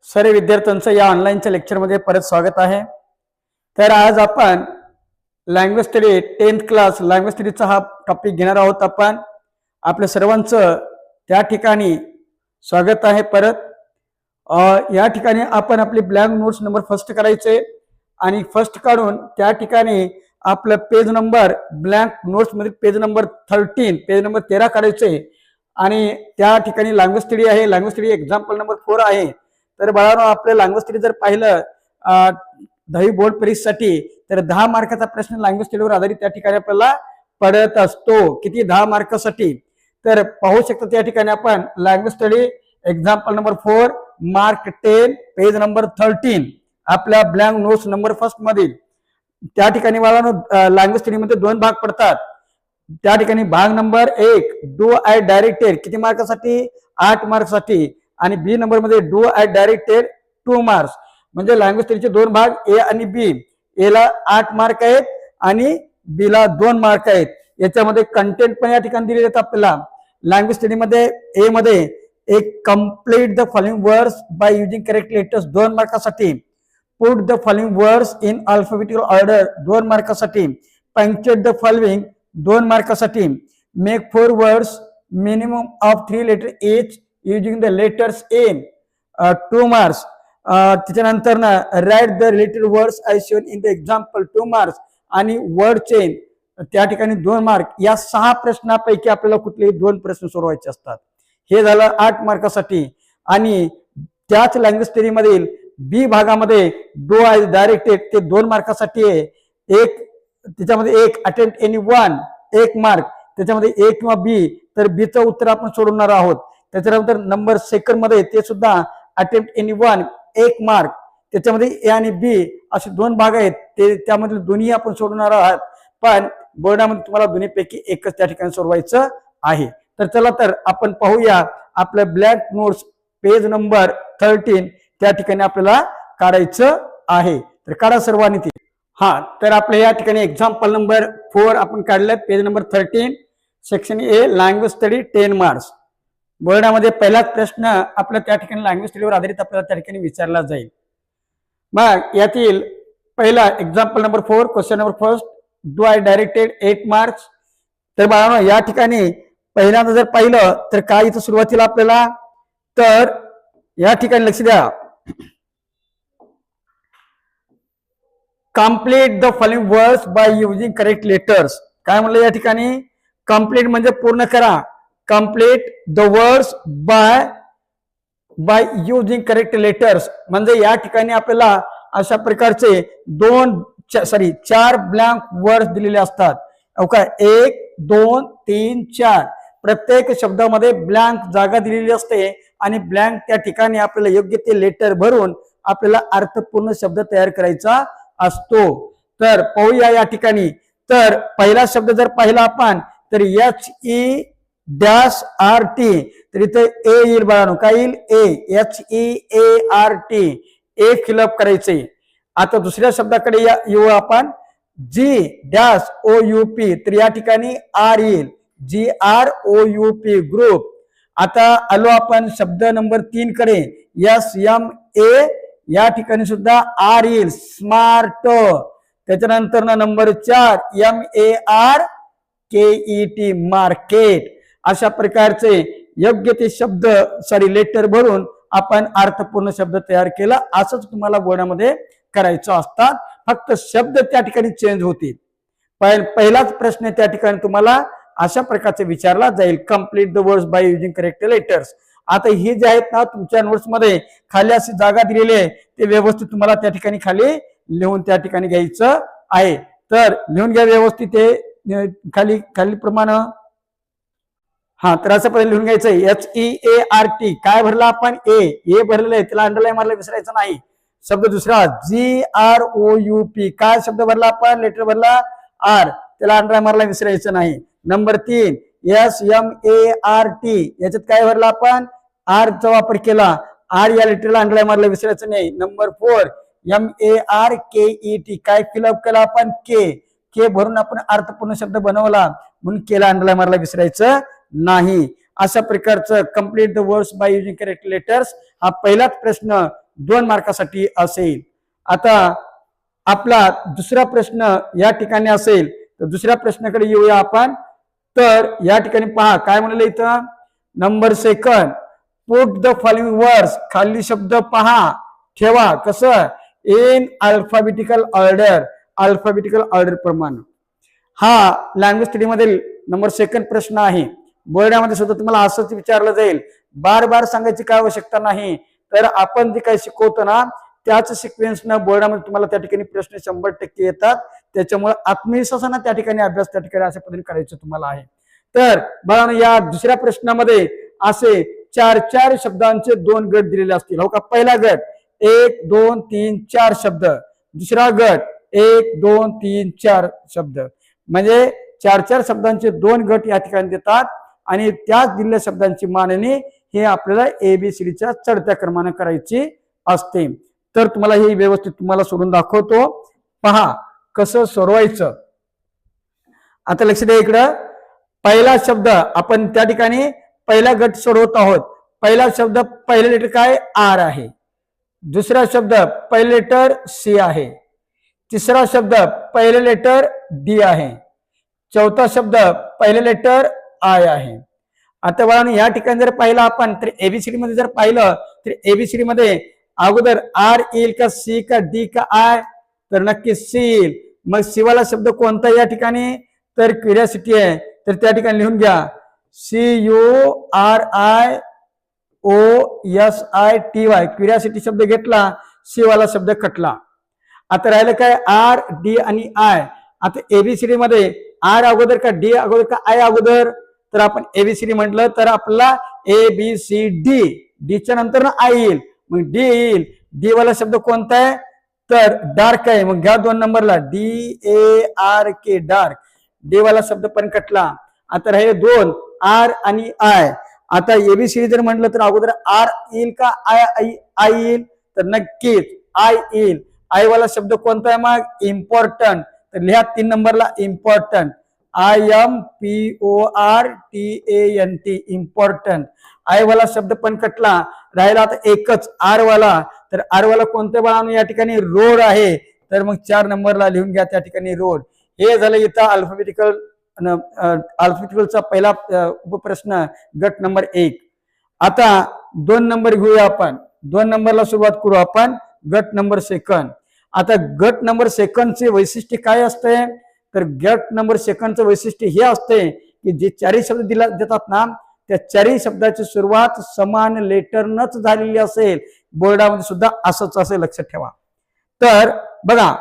सर्व विद्यार्थ्यांचं या ऑनलाईनच्या लेक्चरमध्ये परत स्वागत आहे। तर आज आपण language study 10th class language स्टडीचा हा टॉपिक घेणार आहोत। आपण आपल्या सर्वांचं त्या ठिकाणी स्वागत आहे। परत या ठिकाणी आपण आपली ब्लँक नोट्स नंबर फर्स्ट करायचे आणि फर्स्ट काढून त्या ठिकाणी आपलं पेज नंबर ब्लँक नोट्स मध्ये पेज नंबर 13 काढायचे आणि त्या ठिकाणी लँग्वेज स्टडी आहे। लँग्वेज स्टडी एक्झाम्पल नंबर 4 आहे। तर बाळांनो, आपले लँग्वेज स्टडी जर पाहिलं 10वी बोर्ड परीक्षेसाठी तर 10 मार्काचा प्रश्न लँग्वेज स्टडीवर आधारित त्या ठिकाणी आपल्याला पडत असतो। किती? 10 मार्कासाठी। तर पाहू शकता त्या ठिकाणी आपण language study example number 4 mark 10 page number 13 आपल्या ब्लँक नोट्स नंबर फर्स्ट मधील त्या ठिकाणी बाळांनो लँग्वेज स्टडी मध्ये 2 भाग पडतात। त्या ठिकाणी भाग नंबर 1 डू आय डायरेक्टेड किती मार्कासाठी? 8 मार्क्ससाठी आणि बी नंबर मध्ये डू आय डायरेक्टेड 2 मार्क्स। म्हणजे लँग्वेज स्टडीचे 2 भाग ए आणि बी। ए ला 8 मार्क आहेत आणि बी ला 2 मार्क आहेत। याच्यामध्ये कंटेंट पण या ठिकाणी दिलेले आहेत आपल्याला। लँग्वेज स्टडी मध्ये ए मध्ये एक complete the following words by using correct letters 2 मार्कासाठी, put the following words in alphabetical order 2 मार्कासाठी, पंक्चुएट द फॉलोइंग 2 मार्कासाठी, make 4 words minimum of 3 letter each using the letters in 2 marks। त्याच्यानंतर ना write the related words I shown in the example 2 marks आणि word chain त्या ठिकाणी 2 mark. या 6 प्रश्नापैकी आपल्याला कुठलेही 2 प्रश्न सोडवायचे असतात। हे झालं 8 मार्कासाठी। आणि त्याच लँग्वेज स्टडी मधील बी भागामध्ये डू आय डायरेक्टेड ते 2 मार्कासाठी आहे। एक त्याच्यामध्ये एक अटेम्प्ट एनी वन 1 मार्क, त्याच्यामध्ये ए किंवा बी, तर बी चं उत्तर आपण सोडवणार आहोत। त्याच्यानंतर नंबर सेकंड मध्ये ते सुद्धा अटेम्प्ट एनी वन 1 मार्क, त्याच्यामध्ये ए आणि बी असे 2 भाग आहेत। ते त्यामध्ये दोन्ही आपण सोडवणार आहोत, पण बोर्डामध्ये तुम्हाला दोन्हीपैकी एकच त्या ठिकाणी सोडवायचं आहे। तर चला तर आपण पाहूया आपलं ब्लँक नोट्स पेज नंबर 13 त्या ठिकाणी आपल्याला काढायचं आहे। तर काढा सर्वांनी ते। तर आपल्या या ठिकाणी एक्झाम्पल नंबर 4 आपण काढलं page number 13 section A language study 10 marks. बोर्डामध्ये पहिलाच प्रश्न आपल्या त्या ठिकाणी लँग्वेज स्टडीवर आधारित आपल्याला त्या ठिकाणी विचारला जाईल। मग यातील पहिला example number 4 question number first do I directed 8 marks. तर बाळांनो या ठिकाणी पहिल्यांदा जर पाहिलं तर काय इथं सुरुवातीला आपल्याला, तर या ठिकाणी लक्ष द्या, complete the following words by using correct letters. काय म्हणलं या ठिकाणी? कंप्लीट म्हणजे पूर्ण करा, complete the words by using correct letters. म्हणजे या ठिकाणी आपल्याला अशा प्रकारचे 4 ब्लँक वर्ड्स दिलेले असतात। ओके, 1 2 3 4 प्रत्येक शब्दामध्ये ब्लँक जागा दिलेली असते आणि ब्लँक त्या ठिकाणी आपल्याला योग्य ते लेटर भरून आपल्याला अर्थपूर्ण शब्द तयार करायचा असतो। तर पाहूया या ठिकाणी। तर पहिला शब्द जर पाहिला आपण तर HEART, तर इथे ए येईल बाळांनो। काय येईल? ए, HEART, ए फिलअप करायचे। आता दुसऱ्या शब्दाकडे येऊ आपण, GOUP, तर या ठिकाणी आर येईल, GROUP ग्रुप। आता आलो आपण शब्द नंबर 3 कडे, SMA, या ठिकाणी सुद्धा आर येईल, स्मार्ट। त्याच्यानंतर नंबर 4 MARKET, मार्केट। अशा प्रकारचे योग्य ते शब्द लेटर भरून आपण अर्थपूर्ण शब्द तयार केला। असंच तुम्हाला बोर्डामध्ये करायचं असतात, फक्त शब्द त्या ठिकाणी चेंज होतील। पहिलाच प्रश्न त्या ठिकाणी तुम्हाला अशा प्रकारचे विचारला जाईल, complete the words by using correct letters. आता ही जे आहेत ना तुमच्या नोट्स मध्ये खाली अशी जागा दिलेली आहे, ते व्यवस्थित तुम्हाला त्या ठिकाणी खाली लिहून त्या ठिकाणी घ्यायचं आहे। तर लिहून घ्या व्यवस्थित ते खाली प्रमाणे। तर असं पहिले लिहून घ्यायचं HEART। काय भरला आपण? ए भरलेलं आहे, त्याला अंडरलाईन मारला विसरायचं नाही। शब्द दुसरा GROUP, काय शब्द भरला आपण? लेटर भरला आर, त्याला अंडरलाईन मारला विसरायचं नाही। नंबर 3 SMART, याच्यात काय भरला आपण? आर चा वापर केला, आर या लेटरला अंडरलाईन मारला विसरायचं नाही। नंबर 4 MARKET, काय फिलअप केला आपण? के भरून आपण अर्थपूर्ण शब्द बनवला, म्हणून केला अंडरलाईन मारला विसरायचं नाही। अशा प्रकारचं complete the words by using correct letters हा पहिलाच प्रश्न 2 मार्कासाठी असेल. आता आपला दुसरा प्रश्न या ठिकाणी असेल, तर दुसऱ्या प्रश्नाकडे येऊया आपण. तर या ठिकाणी पहा काय म्हणलं इथं, number second, put the following words, खाली शब्द पहा ठेवा कसं, इन अल्फाबेटिकल ऑर्डर प्रमाणे. हा लँग्वेज स्टडी मधील नंबर सेकंड प्रश्न आहे. बोर्डामध्ये सुद्धा तुम्हाला असंच विचारलं जाईल, बार बार सांगायची काय आवश्यकता नाही. तर आपण जे काही शिकवतो ना त्याच सिक्वेन्सनं बोर्डामध्ये तुम्हाला त्या ठिकाणी प्रश्न 100% येतात. त्याच्यामुळे आत्मविश्वासानं त्या ठिकाणी अभ्यास त्या ठिकाणी अशा पद्धतीने करायचं तुम्हाला आहे. तर बघा या दुसऱ्या प्रश्नामध्ये असे 4 शब्दांचे 2 गट दिलेले असतील. हो का, पहिला गट 1 2 3 4 शब्द, दुसरा गट 1 2 3 4 शब्द, म्हणजे 4 शब्दांचे 2 गट या ठिकाणी देतात आणि त्याच दिलेल्या शब्दांची मांडणी हे आपल्याला एबीसीडीच्या चढत्या क्रमाने करायची असते. तर तुम्हाला हे व्यवस्थित तुम्हाला सोडून दाखवतो, पहा कसं सोडवायचं. आता लक्ष द्या इकडं, पहिला शब्द आपण त्या ठिकाणी पहिला गट सोडवत आहोत. पहिला शब्द पहिले लेटर काय आर आहे, दुसरा शब्द पहिले लेटर सी आहे, तिसरा शब्द पहिले लेटर डी आहे, चौथा शब्द पहिले लेटर आय आहे. आता बघा या ठिकाणी जर पाहिलं आपण तर एबीसीडी मध्ये जर पाहिलं तर एबीसीडी मध्ये अगोदर आर येईल का सी का डी का आय, तर नक्की सी येईल. मग सी वाला शब्द कोणता या ठिकाणी, तर क्युरियोसिटी आहे. तर त्या ठिकाणी लिहून घ्या CURIOSITY, क्युरियोसिटी शब्द घेतला, सी वाला शब्द कटला. आता राहिलं काय आर डी आणि आय. आता एबीसीडी मध्ये आर अगोदर का डी अगोदर का आय अगोदर, तर आपण एबीसीडी म्हटलं तर आपला ABCD, डी च्या नंतर ना आय येईल, मग डी येईल. डी वाला शब्द कोणता आहे, तर डार्क आहे. मग घ्या 2 नंबरला DARK, डार्क. डी वाला शब्द पण कटला. आता राहिले 2 आर आणि आय. आता एबीसीडी जर म्हटलं तर अगोदर आर येईल का आय येईल, तर नक्कीच आय येईल. आय वाला शब्द कोणता आहे मग, इम्पॉर्टंट. तर लिहा 3 नंबरला इम्पॉर्टंट, IMPORTANT, इम्पॉर्टंट. आय वाला शब्द पण कटला. राहिला आता एकच आर वाला, तर आर वाला कोणत्या बाळानं या ठिकाणी रोड आहे, तर मग 4 नंबरला लिहून घ्या त्या ठिकाणी रोड. हे झालं इथं अल्फाबेटिकलचा पहिला उपप्रश्न गट नंबर 1. आता 2 नंबर घेऊया आपण. 2 नंबरला सुरुवात करू आपण, गट नंबर सेकंड. आता गट नंबर सेकंडचे वैशिष्ट्य काय असते, तर गट नंबर सेकंडचं वैशिष्ट्य हे असते की जे 4 शब्द देतात ना त्या 4 शब्दाची सुरुवात समान लेटरनच झालेली असेल. बोर्डामध्ये सुद्धा असंच असेल, लक्षात ठेवा. तर बघा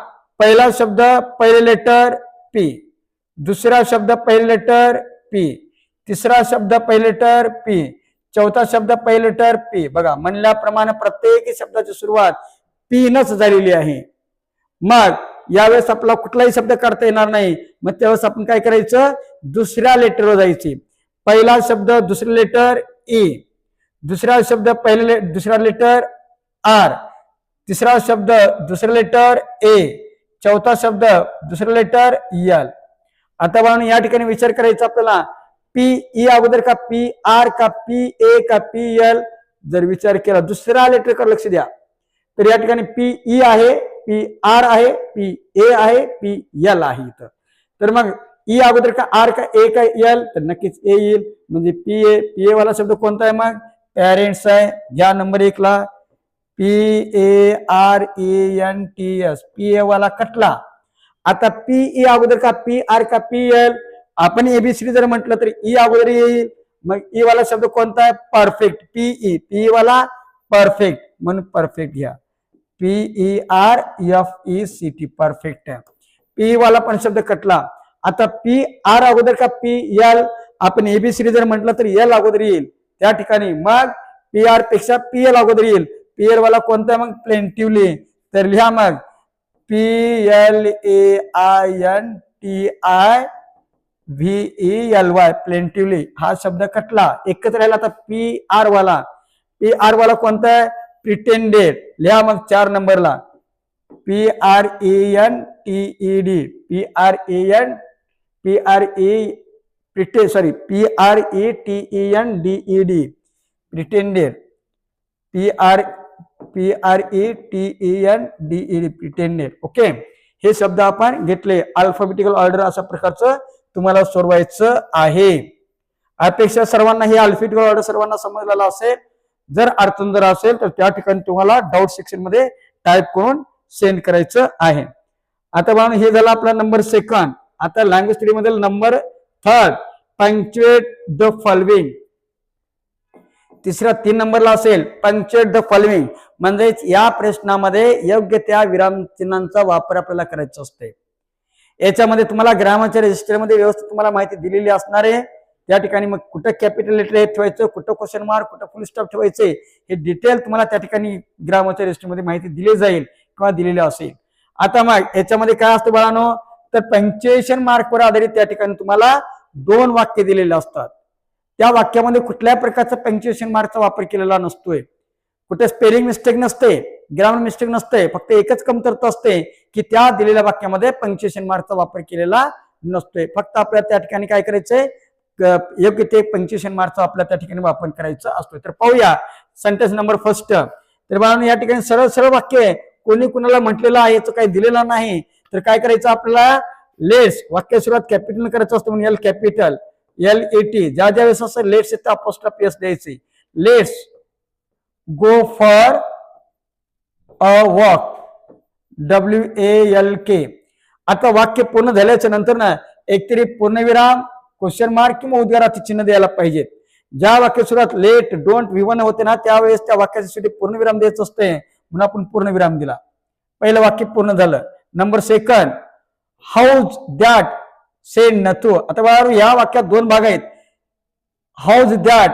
पहिला शब्द पहिले लेटर पी, दुसरा शब्द पहिले लेटर पी, तिसरा शब्द पहिले लेटर पी, चौथा शब्द पहिले लेटर पी. बघा म्हणल्याप्रमाणे प्रत्येक शब्दाची सुरुवात पी नच झालेली आहे. मग यावेळेस आपला कुठलाही शब्द काढता येणार नाही. मग त्यावेळेस आपण काय करायचं, दुसऱ्या लेटरवर जायचे. पहिला शब्द दुसरे लेटर ए, दुसरा शब्द पहिले दुसरा लेटर आर, तिसरा शब्द दुसरे लेटर ए, चौथा शब्द दुसरे लेटर एल. आता बघा या ठिकाणी विचार करायचा आपल्याला, पी ई अगोदर का पी आर का पी ए का पी एल. जर विचार केला दुसऱ्या लेटरकडे लक्ष द्या, तर या ठिकाणी पी ई आहे, पी आर आहे, पी ए आहे, पी एल आहे इथं. तर मग ई अगोदर का आर का ए का एल, तर नक्कीच ए येईल. म्हणजे पी ए वाला शब्द कोणता आहे मग, पॅरेंट्स आहे. घ्या नंबर 1 ला PARENTS, पी ए वाला कटला. आता पी ई अगोदर का पी आर का पी एल, आपण एबीसीडी जर म्हटलं तर ई अगोदर येईल. मग ई वाला शब्द कोणता आहे, परफेक्ट. पी वाला परफेक्ट, म्हणून परफेक्ट घ्या. PERFECT, परफेक्ट आहे. पी वाला पण शब्द कटला. आता पी आर अगोदर का पी एल, आपण एबीसीडी जर म्हटलं तर एल अगोदर येईल त्या ठिकाणी. मग पी आर पेक्षा पी एल अगोदर येईल. पी एल वाला कोणता आहे मग, प्लेंटिव्हली. तर लिहा मग PLAINTIVELY, प्लेंटिव्हली. हा शब्द कटला. एकच राहिला आता पी आर वाला. पी आर वाला कोणता आहे, प्रिटेंडेड. लिहा मग 4 नंबरला PRENTED, PRETENDED, PRETENDED pretended. Okay, हे शब्द आपण घेतले. अल्फाबेटिकल ऑर्डर अशा प्रकारचं तुम्हाला सोडवायचं आहे. अपेक्षा सर्वांना हे अल्फाबेटिकल ऑर्डर सर्वांना समजलेला असेल. जर अडचण जर असेल तर त्या ठिकाणी तुम्हाला डाऊट सेक्शन मध्ये टाईप करून सेंड करायचं आहे. आता बघा, हे झालं आपला नंबर सेकंड. आता लँग्वेज स्टडी मधील number third, punctuate the following. तिसऱ्या 3 नंबरला असेल पंक्च्युएट द फॉलोइंग, म्हणजेच या प्रश्नामध्ये योग्य त्या विरामचिन्हांचा वापर आपल्याला करायचा असते. याच्यामध्ये तुम्हाला ग्रामरच्या रजिस्टरमध्ये व्यवस्थित तुम्हाला माहिती दिलेली असणार आहे. त्या ठिकाणी मग कुठं कॅपिटल लेटर ठेवायचं, कुठं क्वेश्चन मार्क, कुठं फुल स्टॉप ठेवायचे, हे डिटेल तुम्हाला त्या ठिकाणी ग्रामरच्या रजिस्टरमध्ये माहिती दिली जाईल किंवा दिलेली असेल. आता मग याच्यामध्ये काय असतं बाळांनो, तर पंक्च्युएशन मार्कवर आधारित त्या ठिकाणी तुम्हाला 2 वाक्य दिलेले असतात. त्या वाक्यामध्ये कुठल्या प्रकारचा पंक्च्युएशन मार्कचा वापर केलेला नसतोय. कुठे स्पेलिंग मिस्टेक नसते, ग्रामर मिस्टेक नसते. फक्त एकच कमतरता असते की त्या दिलेल्या वाक्यामध्ये पंक्च्युएशन मार्कचा वापर केलेला नसतोय. फक्त आपल्याला त्या ठिकाणी काय करायचंय, योग्य ते पंक्च्युएशन मार्कचा आपल्याला त्या ठिकाणी वापर करायचा असतो. तर पाहूया सेंटेन्स नंबर फर्स्ट. तर बाळांनो, या ठिकाणी सरळ सरळ वाक्य कोणी कुणाला म्हटलेलं आहे, याचं काही दिलेलं नाही. तर काय करायचं आपल्याला, लेट्स, वाक्य सुरुवात कॅपिटल करायचं असतं म्हणून एल कॅपिटल, LET. ज्या ज्या वेळेस असं लेट्स येतं अपोस्ट्रोफी एस द्यायचे. Let's go for a walk, WALK. आता वाक्य पूर्ण झाल्याच्या नंतर ना एकतरी पूर्णविराम, क्वेश्चन मार्क किंवा उद्गाराचे चिन्ह द्यायला पाहिजे. ज्या वाक्य सुरुवात लेट, डोंट, विवन होते ना, त्यावेळेस त्या वाक्याच्या शेवटी पूर्णविराम द्यायचं असते म्हणून आपण पूर्णविराम दिला. पहिलं वाक्य पूर्ण झालं. Number second, house that sed Nathu. आता बघा, या वाक्यात 2 भाग आहेत. हाऊज दॅट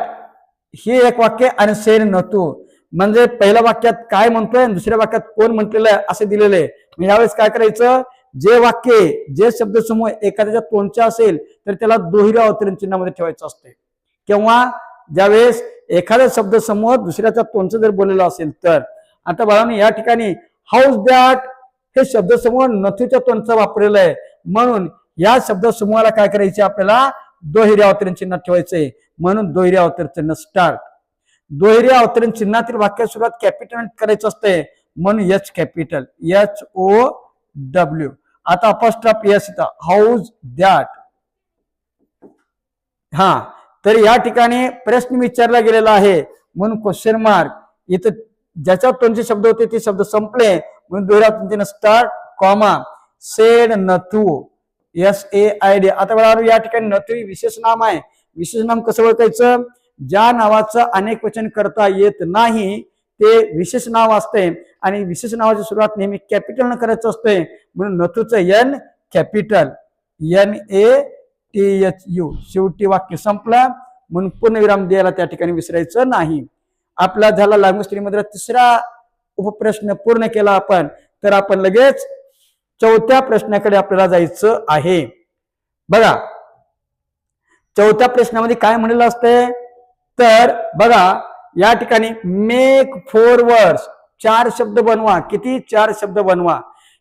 हे एक वाक्य आणि सेड नथू, म्हणजे पहिल्या वाक्यात काय म्हणतोय आणि दुसऱ्या वाक्यात कोण म्हटलेलं आहे असं दिलेलं आहे. यावेळेस काय करायचं, जे वाक्य, जे शब्दसमूह एखाद्याच्या तोंडचा असेल तर त्याला दुहेरी अवतरण चिन्हामध्ये ठेवायचं असते. किंवा ज्यावेळेस एखादा शब्दसमूह दुसऱ्याच्या तोंडचं जर बोललेलं असेल तर. आता बघा, या ठिकाणी हाऊस दॅट हे शब्दसमूह नथूच्या तोंडचा वापरलेला आहे म्हणून या शब्दसमूहाला काय करायचे, आपल्याला दुहेरी अवतरण चिन्ह ठेवायचंय. म्हणून दुहेरी अवतरण चिन्ह स्टार्ट. दुहेरी अवतरण चिन्हातील वाक्य सुरुवात कॅपिटल करायचं असते म्हणून H कॅपिटल, HOW. आता अपॉस्ट्रोफ एस येतं, हाऊज दॅट. हा, तर या ठिकाणी प्रश्न विचारला गेलेला आहे म्हणून क्वेश्चन मार्क. इथं ज्याच्या तोंडचे शब्द होते ते शब्द संपले म्हणून दुहेरी अवतरण चिन्ह start, comma, sed Nathu, SAID. आता बघा, या ठिकाणी नथू विशेष नाम आहे. विशेष नाम कसं ओळखायचं, ज्या नावाचं अनेक वचन करता येत नाही ते विशेष नाव असते आणि विशेष नावाची सुरुवात नेहमी कॅपिटल न करायचं असते म्हणून नथूचं N कॅपिटल, NATHU. शेवटी वाक्य संपलं म्हणून पूर्णविराम द्यायला त्या ठिकाणी विसरायचं नाही. आपला झाला लँग्वेज स्टडी मध्ये तिसरा उपप्रश्न पूर्ण केला आपण. तर आपण लगेच 4थ्या प्रश्नाकडे आपल्याला जायचं आहे. बघा, 4थ्या प्रश्नामध्ये काय म्हणलेलं असते, तर बघा या ठिकाणी मेक 4 वर्ड्स, 4 शब्द बनवा. किती? 4 शब्द बनवा.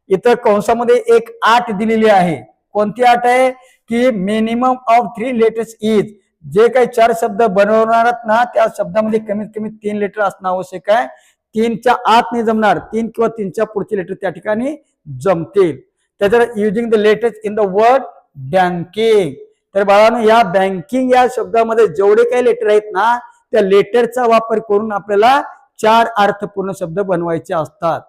इथं कंसामध्ये एक 8 दिलेली आहे. कोणती 8 आहे की मिनिमम ऑफ 3 लेटर्स इज. जे काही 4 शब्द बनवणार ना त्या शब्दामध्ये कमीत कमी 3 लेटर असणं आवश्यक आहे. 3च्या आत नाही जमणार, 3 किंवा 3च्या पुढचे लेटर त्या ठिकाणी जमतील. त्याच्यावर using the letters in the word banking. तर बाळांनो, या बँकिंग या शब्दामध्ये जेवढे काही लेटर आहेत ना त्या लेटरचा वापर करून आपल्याला 4 अर्थपूर्ण शब्द बनवायचे असतात.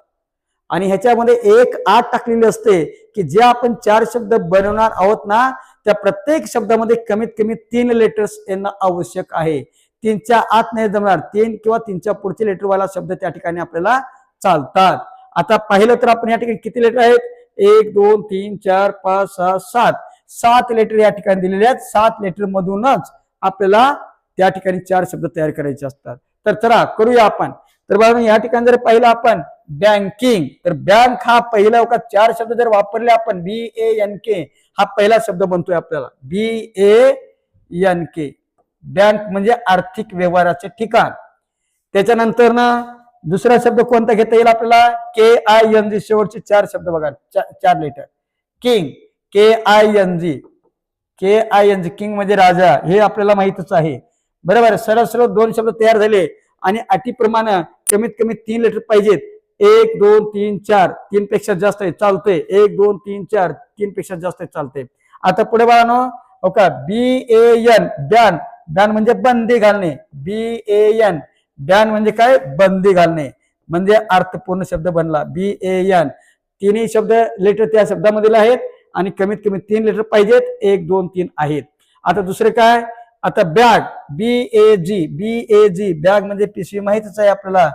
आणि ह्याच्यामध्ये एक 8 टाकलेली असते की जे आपण 4 शब्द बनवणार आहोत ना त्या प्रत्येक शब्दामध्ये कमीत कमी 3 लेटर्स येणं आवश्यक आहे. 3च्या आत नाही जमणार, 3 किंवा 3च्या पुढचे लेटरवाला शब्द त्या ठिकाणी आपल्याला चालतात. आता पाहिलं तर आपण या ठिकाणी किती लेटर आहेत, 1 2 3 4 5 6 7 7 लेटर या ठिकाणी दिलेले आहेत. 7 लेटर मधूनच आपल्याला त्या ठिकाणी 4 शब्द तयार करायचे असतात. तर चला करूया आपण. तर बघा, या ठिकाणी जर पाहिलं आपण बँकिंग, तर बँक हा पहिला 4 शब्द जर वापरले आपण, BANK हा पहिला शब्द बनतोय आपल्याला, BANK. बँक म्हणजे आर्थिक व्यवहाराचे ठिकाण. त्याच्यानंतर ना दुसरा शब्द कोणता घेता येईल आपल्याला, KING. शेवटचे 4 शब्द बघा, 4 लेटर. King, KING. किंग म्हणजे राजा, हे आपल्याला माहितच आहे. बरोबर. सरळ सरळ 2 शब्द तयार झाले आणि अटीप्रमाणे कमीत कमी 3 लेटर पाहिजेत. 1 2 3 4 3 पेक्षा जास्त आहे चालतंय. 1 2 3 4 3 पेक्षा जास्त आहे चालतंय. आता पुढे बाळांनो हो का BAN बॅन बॅन म्हणजे बंदी घालणे. BAN बॅन म्हणजे काय बंदी घालणे म्हणजे अर्थपूर्ण शब्द बनला. BAN तिन्ही शब्द लेटर त्या शब्दामध्ये आहेत आणि कमीत कमी 3 लेटर पाहिजेत. 1 2 3 आहेत. आता दुसरे काय आता बॅग BAG बॅग म्हणजे पिशवी माहितच आहे आपल्याला.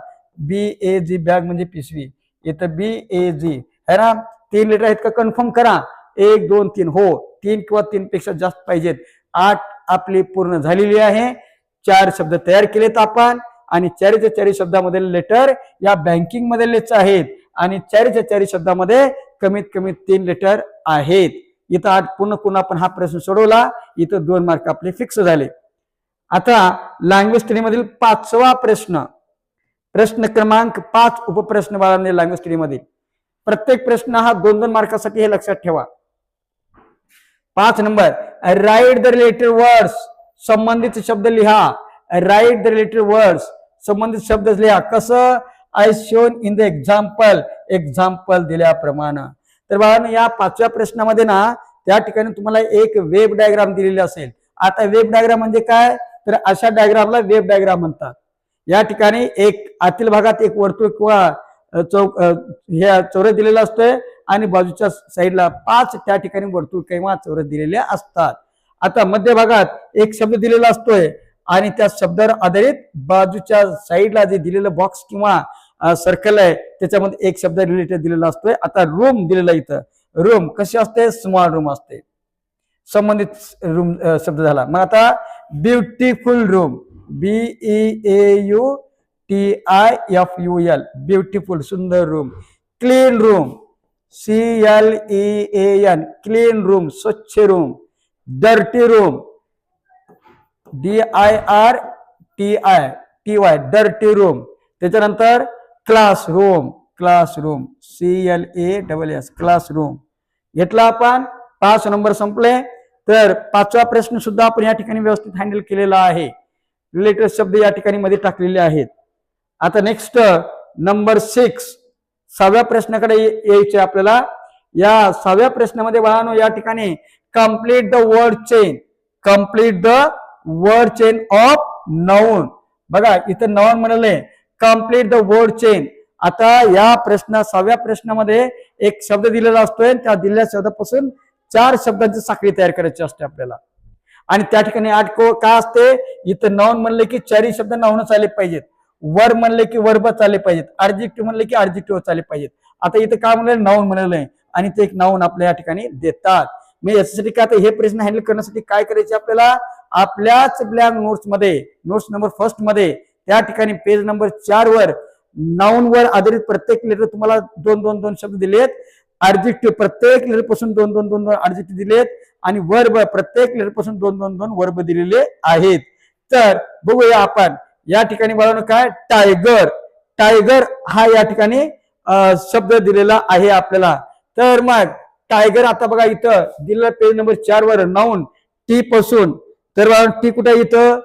BAG बॅग म्हणजे पिशवी. इथं BAG है ना 3 लेटर आहेत का कन्फर्म करा. 1 2 3 हो 3 किंवा 3 पेक्षा जास्त पाहिजेत. 8 आपली पूर्ण झालेली आहे. 4 शब्द तयार केलेत आपण आणि 4 शब्दामध्ये लेटर या बँकिंग मधलेच आहेत आणि 4 शब्दामध्ये कमीत कमी 3 लेटर आहेत. इथं 8 पूर्ण करून आपण हा प्रश्न सोडवला. इथं 2 मार्क आपले फिक्स झाले. आता लँग्वेज स्टडी मधील 5वा प्रश्न प्रश्न क्रमांक 5 उपप्रश्न बाळांनी लँग्वेज स्टडी मध्ये प्रत्येक प्रश्न हा 2-2 मार्कासाठी हे लक्षात ठेवा. 5 number right the related words संबंधित शब्द लिहा. राईट द रिलेटेड वर्ड्स संबंधित शब्द लिहा. कसं I shown in the example दिल्याप्रमाणे. तर बाळांनो या 5व्या प्रश्नामध्ये ना त्या ठिकाणी तुम्हाला एक वेब डायग्राम दिलेली असेल. आता वेब डायग्राम म्हणजे काय तर अशा डायग्रामला वेब डायग्राम म्हणतात. या ठिकाणी एक आतील भागात एक वर्तुळ किंवा चौरस दिलेला असतोय आणि बाजूच्या साईडला 5 त्या ठिकाणी वर्तुळ किंवा चौरस दिलेले असतात. आता मध्य भागात एक शब्द दिलेला असतोय आणि त्या शब्दावर आधारित बाजूच्या साईडला जे दिलेलं बॉक्स किंवा सर्कल आहे त्याच्यामध्ये एक शब्द रिलेटेड दिलेला असतोय. आता रूम दिलेला इथं रूम कशी असते स्मॉल रूम असते. संबंधित रूम शब्द झाला. मग आता ब्युटिफुल रूम BEAUTIFUL ब्युटिफुल सुंदर room. Clean room CLEAN clean room स्वच्छ room. Dirty room DIRTY dirty room. त्याच्यानंतर क्लासरूम CLASS क्लासरूम घेतला आपण. 5 नंबर संपले. तर 5वा प्रश्न सुद्धा आपण या ठिकाणी व्यवस्थित हँडल केलेला आहे. रिलेटेड शब्द या ठिकाणी मध्ये टाकलेले आहेत. आता नेक्स्ट नंबर 6 6व्या प्रश्नाकडे यायचे आपल्याला. या 6व्या प्रश्नामध्ये बाळांनो या ठिकाणी complete the word chain of noun. बघा इथं नाउन म्हणाले कंप्लीट द वर्ड चेन. आता या 6व्या प्रश्नामध्ये एक शब्द दिलेला असतोय. त्या दिलेल्या शब्दापासून 4 शब्दांची साखळी तयार करायची असते आपल्याला आणि त्या ठिकाणी 8 काय असते इथं नाउन म्हणले की 4 शब्द नाउनच आले पाहिजेत. वर्ब म्हणले की वर्बच आले पाहिजेत. ऍडजेक्टिव्ह म्हणले की ऍडजेक्टिव्हच आले पाहिजेत. आता इथं काय म्हणलं नाउन म्हणलंय आणि ते एक नाउन आपल्या या ठिकाणी देतात. मी याच्यासाठी काय आता हे प्रश्न हँडल करण्यासाठी काय करायचे आपल्याला आपल्याच ब्लँक नोट्स नंबर 1 मध्ये त्या ठिकाणी पेज नंबर 4 वर नाउन वर आधारित प्रत्येक लेटर तुम्हाला 2-2 शब्द दिलेत. ऍडजेक्टिव्ह प्रत्येक लेटर पासून 2-2 ऍडजेक्टिव्ह दिलेत आणि वर्ब प्रत्येक लेटर पासून 2-2 वर्ब दिलेले आहेत. तर बघूया आपण या ठिकाणी बघा काय टायगर हा या ठिकाणी शब्द दिलेला आहे आपल्याला. तर मग टायगर आता बघा इथं दिलेलं पेज नंबर 4 वर नाउन टी पासून. तर बघा टी कुठे इथं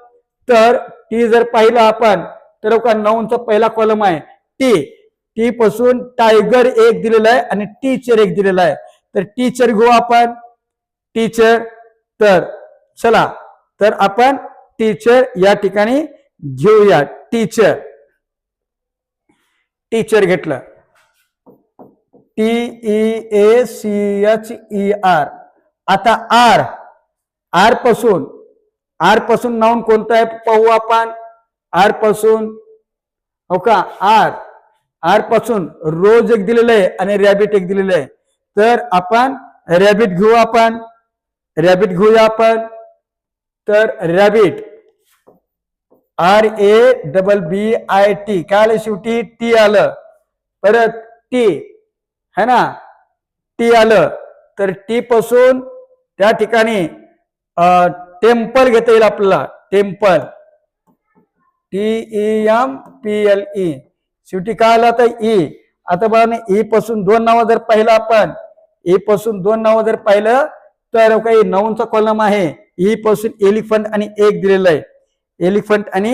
तर टी जर पाहिलं आपण तर बघा नाउनचा पहिला कॉलम आहे टी पासून टायगर एक दिलेला आहे आणि टीचर एक दिलेला आहे. तर टीचर घेऊ आपण टीचर. तर चला तर आपण टीचर या ठिकाणी घेऊया. टीचर घेतलं TEACHER. आता आर पासून नाउन कोणतं आहे पाहू आपण. आर पासून हो का आर पासून रोज एक दिलेलं आहे आणि रॅबिट एक दिलेलं आहे. तर आपण रॅबिट घेऊया आपण. तर रॅबिट RABBIT काय आलं शेवटी टी आलं. परत टी है ना टी आलं. तर टी पासून त्या ठिकाणी टेम्पल घेता येईल आपल्याला. टेम्पल TEMPLE शेवटी काय आलं आता ई. आता बघा ई पासून 2 नावं जर पाहिलं आपण ई पासून 2 नावं जर पाहिलं तर काही नाउनचा कॉलम आहे. ई पासून एलिफंट आणि एक दिलेला आहे. एलिफंट आणि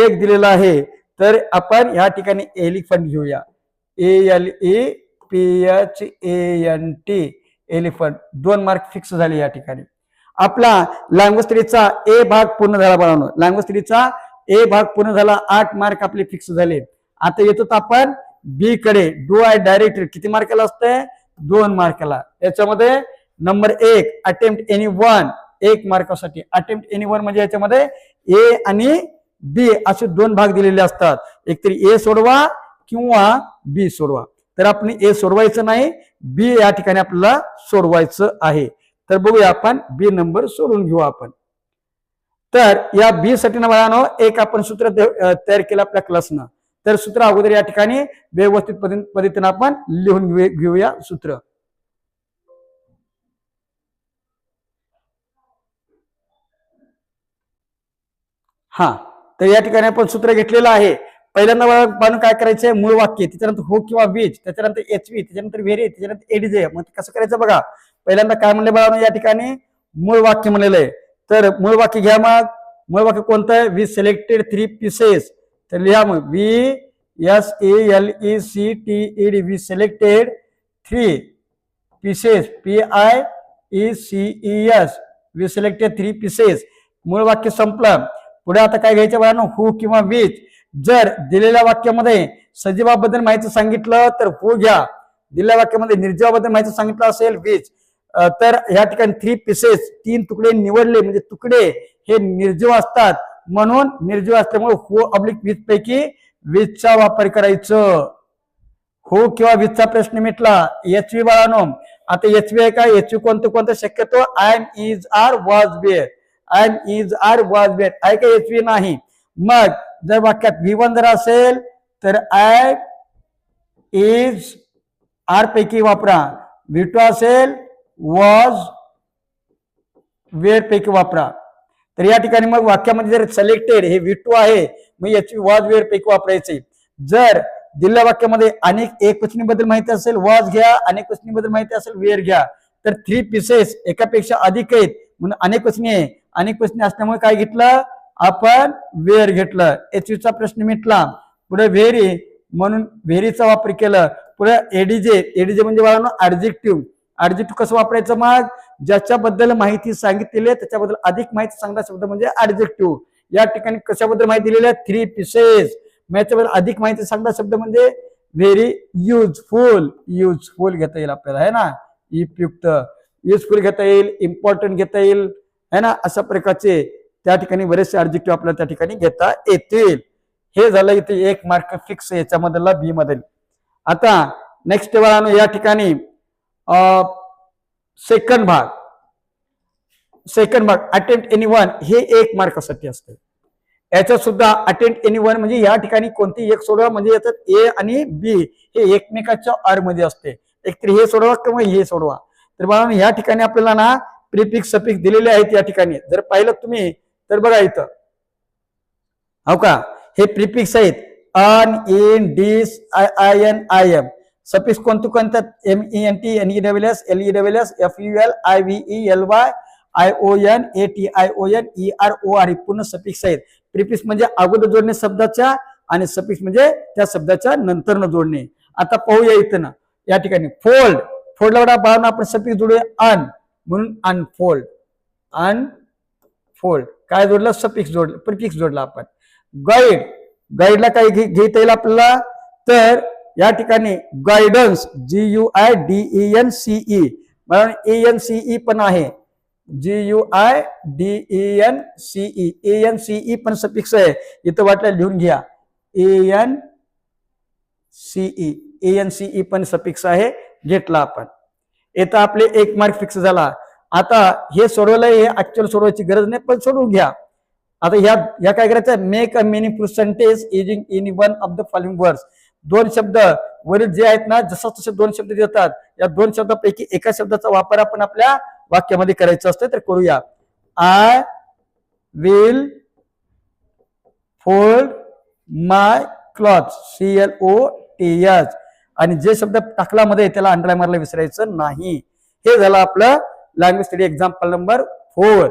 एक दिलेला आहे. तर आपण या ठिकाणी एलिफंट घेऊया. ALEPHANT elephant. 2 मार्क फिक्स झाले या ठिकाणी. आपला लँग्वेज स्टडीचा ए भाग पूर्ण झाला बाळांनो. लँग्वेज स्टडीचा ए भाग पूर्ण झाला. 8 मार्क आपले फिक्स झाले. आता येतो आपण बी कडे. डू आय डायरेक्टली किती मार्काला असते? 2 मार्काला. याच्यामध्ये नंबर 1 अटेम्प्ट एनी वन 1 मार्कासाठी. अटेम्प्ट एनी वन म्हणजे याच्यामध्ये ए आणि बी असे 2 भाग दिलेले असतात. एकतरी ए सोडवा किंवा बी सोडवा. तर आपण ए सोडवायचं नाही, बी या ठिकाणी आपल्याला सोडवायचं आहे. तर बघूया आपण बी नंबर सोडून घेऊ आपण. तर या बी साठी ना बाळांनो एक आपण सूत्र तयार केलं आपल्या क्लासनं. तर सूत्र अगोदर या ठिकाणी व्यवस्थित पद्धतीने आपण लिहून घेऊया सूत्र. हा, तर या ठिकाणी आपण सूत्र घेतलेलं आहे. पहिल्यांदा बाळांनो काय करायचंय? मूळ वाक्य, त्याच्यानंतर हो किंवा बीच, त्याच्यानंतर एचवी, त्याच्यानंतर व्हेरी, त्याच्यानंतर एडीजे. मग कसं करायचं बघा. पहिल्यांदा काय म्हणले बाळांनो या ठिकाणी? मूळ वाक्य म्हणलेलं आहे. तर मूळ वाक्य घ्या. मग मूळ वाक्य कोणतं आहे? We selected 3 pieces. तर लिहा मग VSALECTED. We selected 3 pieces. PIECES. We selected 3 pieces. मूळ वाक्य संपलं. पुढे आता काय घ्यायचं बाळांनो? हू किंवा विच. जर दिलेल्या वाक्यामध्ये सजीवाबद्दल माहिती सांगितलं तर हू घ्या. दिलेल्या वाक्यामध्ये निर्जीवाबद्दल माहिती सांगितलं असेल विच. तर या ठिकाणी 3 पीसेस 3 तुकडे निवडले म्हणजे तुकडे हे निर्जीव असतात, म्हणून निर्जीव असल्यामुळे हू ऑब्लिक विच पैकी विचचा वापर करायचं. हो किंवा विचचा प्रश्न मिटला. एचवी बाळांनो आता एचवी आहे का? एचवी कोणतं शक्यतो I am is are was were. I am is are was were आहे का? एचवी नाही. मग जर वाक्यात V1 जर असेल तर आय इज आर पैकी वापरा. V2 असेल वॉज वेअर पैकी वापरा. तर या ठिकाणी मग वाक्यामध्ये जर सिलेक्टेड हे V2 आहे मग याची वॉज वेअर पैकी वापरायचे. जर दिलेल्या वाक्यामध्ये अनेक एकवचनी बद्दल माहिती असेल वॉज घ्या, अनेक वचनी बद्दल माहिती असेल वेअर घ्या. तर 3 पीसेस एकापेक्षा अधिक आहेत म्हणून अनेक वचनी आहे. अनेक वचनी असल्यामुळे काय घेतलं आपण? वेअर घेतलं. एचवीचा प्रश्न मिटला. पुढे व्हेरी म्हणून व्हेरीचा वापर केला. पुढे एडीजे. एडीजे म्हणजे बाळांनो ऍडजेक्टिव्ह. ऍडजेक्टिव्ह कसं वापरायचं? मग ज्याच्याबद्दल माहिती सांगितलेली आहे त्याच्याबद्दल अधिक माहिती सांगणारा शब्द म्हणजे ऍडजेक्टिव्ह. या ठिकाणी कशाबद्दल माहिती दिलेली आहे? 3 पीसेस. याच्याबद्दल अधिक माहिती सांगणारा शब्द म्हणजे व्हेरी युजफुल. युजफुल घेता येईल आपल्याला है ना. उपयुक्त. युजफुल घेता येईल, इम्पॉर्टंट घेता येईल है ना. अशा प्रकारचे त्या ठिकाणी बरेचसे ऍडजेक्टिव्ह आपल्याला त्या ठिकाणी घेता येतील. हे झालं इथे 1 मार्क फिक्स याच्यामधला बी मध्ये. आता नेक्स्ट बाळांनो या ठिकाणी सेकंड भाग अटेम्प्ट एनी वन हे 1 मार्कासाठी असते. याच्यात सुद्धा अटेम्प्ट एनी वन म्हणजे या ठिकाणी कोणती एक सोडवा म्हणजे याच्यात ए आणि बी हे एकमेकाच्या आर मध्ये असते. एकतरी हे सोडवा किंवा हे सोडवा. तर बाळांनो या ठिकाणी आपल्याला ना प्रिफिक्स सफिक्स दिलेले आहेत. या ठिकाणी जर पाहिलं तुम्ही तर बघा इथं हो का हे प्रिफिक्स आहेत. Un, in, dis, I N, I M. Suffix कोणतं? MENT, NESS, LESS, FUL, IVELY, ION, ATION, EROR पूर्ण सफिक्स आहेत. प्रिफिक्स म्हणजे अगोदर जोडणे शब्दाच्या आणि सफिक्स म्हणजे त्या शब्दाच्या नंतर जोडणे. आता पाहूया इथं ना या ठिकाणी फोल्ड. फोल्डला बाळांनो आपण सफिक्स जोडूया अन म्हणून अनफोल्ड. अनफोल्ड काय जोडलं? सफिक्स जोडलं, प्रिफिक्स जोडला आपण. गाईड. गाईडला काय घेता येईल आपल्याला? तर या ठिकाणी गायडन्स GUIDENCE म्हणून ANCE पण आहे. GUIDENCE ANCE पण सफिक्स आहे. इथं वाटलं लिहून घ्या. ANCE पण सफिक्स आहे. घेतला आपण. इथं आपले 1 मार्क फिक्स झाला. आता हे सोडवलंय, हे ऍक्च्युअल सोडवायची गरज नाही पण सोडवून घ्या. आता या काय करायचं? Make a meaningful sentence using any one of the following words. 2 शब्द वरील जे आहेत ना जसं तसे 2 शब्द देतात. या 2 शब्दापैकी एका शब्दाचा वापर आपण आपल्या वाक्यामध्ये करायचं असतं. तर करूया. I will fold my clothes CLOTS. आणि जे शब्द टाकला मध्ये त्याला अंडरलाईन मारायला विसरायचं नाही. हे झालं आपलं लँग्वेज स्टडी एक्झाम्पल नंबर 4.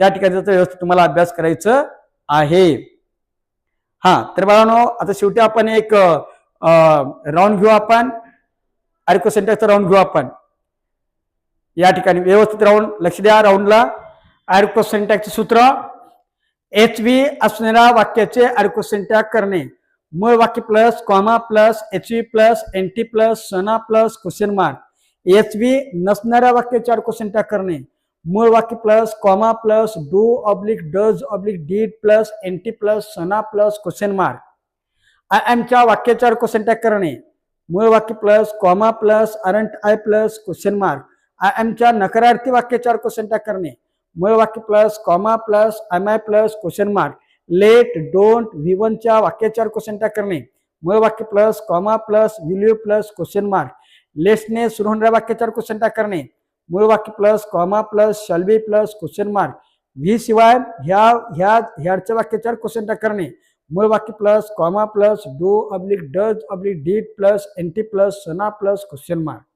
त्या ठिकाणी व्यवस्थित तुम्हाला अभ्यास करायचं आहे. हा तर बाळांनो आता शेवटी आपण एक राऊंड घेऊ आपण आर्को सिंटॅक्सचा राऊंड घेऊ आपण या ठिकाणी व्यवस्थित राऊंड लक्ष द्या राऊंडला आर्को सिंटॅक्सचे सूत्र एच व्ही असणाऱ्या वाक्याचे आर्को सिंटॅक्स करणे मूळ वाक्य plus comma plus H V plus N T plus सना plus question mark H V नसणाऱ्या वाक्याचे आर्को सिंटॅक्स करणे मूळ वाक्य plus comma plus do oblique does oblique did plus N T plus सना प्लस क्वेश्चन मार्क आय एमच्या वाक्याचे आर्को सिंटॅक्स करणे मूळ वाक्य plus comma plus aren't I plus question mark I एमच्या नकारार्थी वाक्याचे आर्को सिंटॅक्स करणे मूळ वाक्य plus comma plus M I plus question mark let don't V वनच्या वाक्याचे आर्को सिंटॅक्स करणे मूळ वाक्य plus comma plus will you plus question mark लेसने सुरू होणाऱ्या वाक्याचे आर्को सिंटॅक्स करणे मूळ वाक्य plus comma plus shall we plus question mark V शिवाय ह्याच्या वाक्याचे आर्को सिंटॅक्स करणे मूळ वाक्य plus comma plus do oblique does oblique did plus N T plus सना प्लस क्वेश्चन मार्क